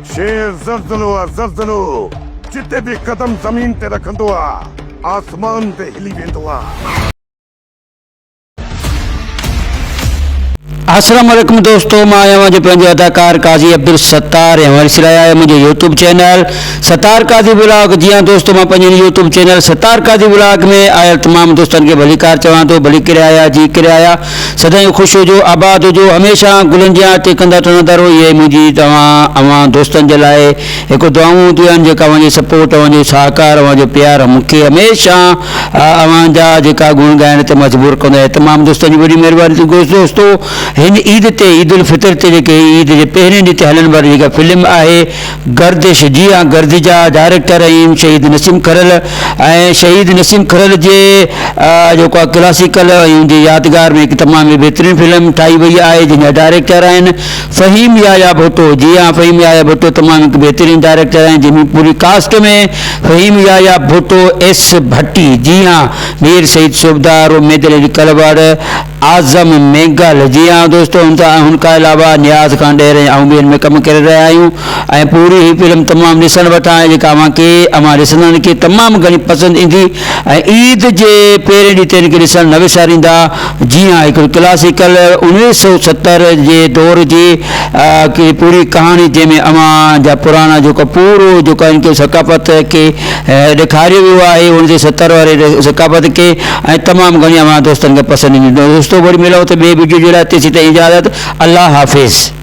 शेर ज़ल्ज़लो जिते भी कदम ज़मीन ते रखंदो आहे आसमान ते हिली वेंदो आहे। अस्सलाम वालेकुम दोस्तों, मैं आया मुझे पंहिंजो अदाकार काज़ी अब्दुल सत्तार ऐं वरी सिराया आहे मुंहिंजो यूट्यूब चैनल सत्तार काज़ी ब्लॉग। जी हाँ दोस्तों, मां पंहिंजे यूट्यूब चैनल सत्तार काज़ी ब्लॉग में आयल तमाम दोस्तनि खे भलीकार चवां थो। भली करे आया, जी करे आया, सदाईं ख़ुशि हुजो, आबाद हुजो, हमेशह गुलनि जी आरती कंदा टहंदा रहो। इहे मुंहिंजी तव्हां दोस्तनि जे लाइ हिकु दुआऊं हूंदियूं आहिनि जेका अव्हांजी सपोर्ट, अव्हांजो सहकार, अव्हांजो प्यार मूंखे हमेशह अव्हांजा जेका गुण ॻाइण ते मजबूर कंदो आहे। तमामु दोस्तनि जी वॾी महिरबानी थी। दोस्तों, हिन ईद ते ईद उल फितर ते जेके ईद जे पहिरें ॾींहं ते हलण वारी जेका फिल्म आहे गर्दिश, जी हाँ, गर्दिश जा डायरेक्टर आहिनि शहीद नसीम खरल ऐं शहीद नसीम खरल जे जेको क्लासिकल ऐं जे यादगार में हिकु तमामु बहितरीनु फिल्म ठाही वई आहे जंहिंजा डायरेक्टर आहिनि फ़हीम याया भुट्टो। जी हाँ, फ़हीम याया भुट्टो तमामु हिकु बहितरीनु डायरेक्टर आहिनि जंहिंमें पूरी कास्ट में फ़हीम याया भुट्टो, एस भट्टी, जी हाँ, मीर सईद सूबदार, उम्मेद अली कलवाड़, आज़म मेघल, जी हाँ दोस्तों, उनका अलावा नियाज़ खान ॾेर ऐं ॿियनि में कमु करे रहिया आहियूं ऐं पूरी ही फिल्म तमामु ॾिसण वटां आहे जेका अव्हां ॾिसंदड़नि खे तमामु घणी पसंदि ईंदी ऐं ईद जे पहिरें ॾींहं ते हिनखे ॾिसणु न विसारींदा। जी हाँ, हिकु क्लासिकल 1970 जे दौर जी पूरी कहाणी जंहिंमें अव्हां जा पुराणा जेको पूरो जेको इनखे सकाफ़त खे ॾेखारियो वियो आहे 1970 वारे सकाफ़त खे ऐं तमामु घणी अव्हां दोस्तनि खे पसंदि ईंदी। दोस्तों, वरी मिलूं त ॿिए वीडियो जे लाइ तेसीं ताईं इजाज़त, अल्लाह हाफ़िज़।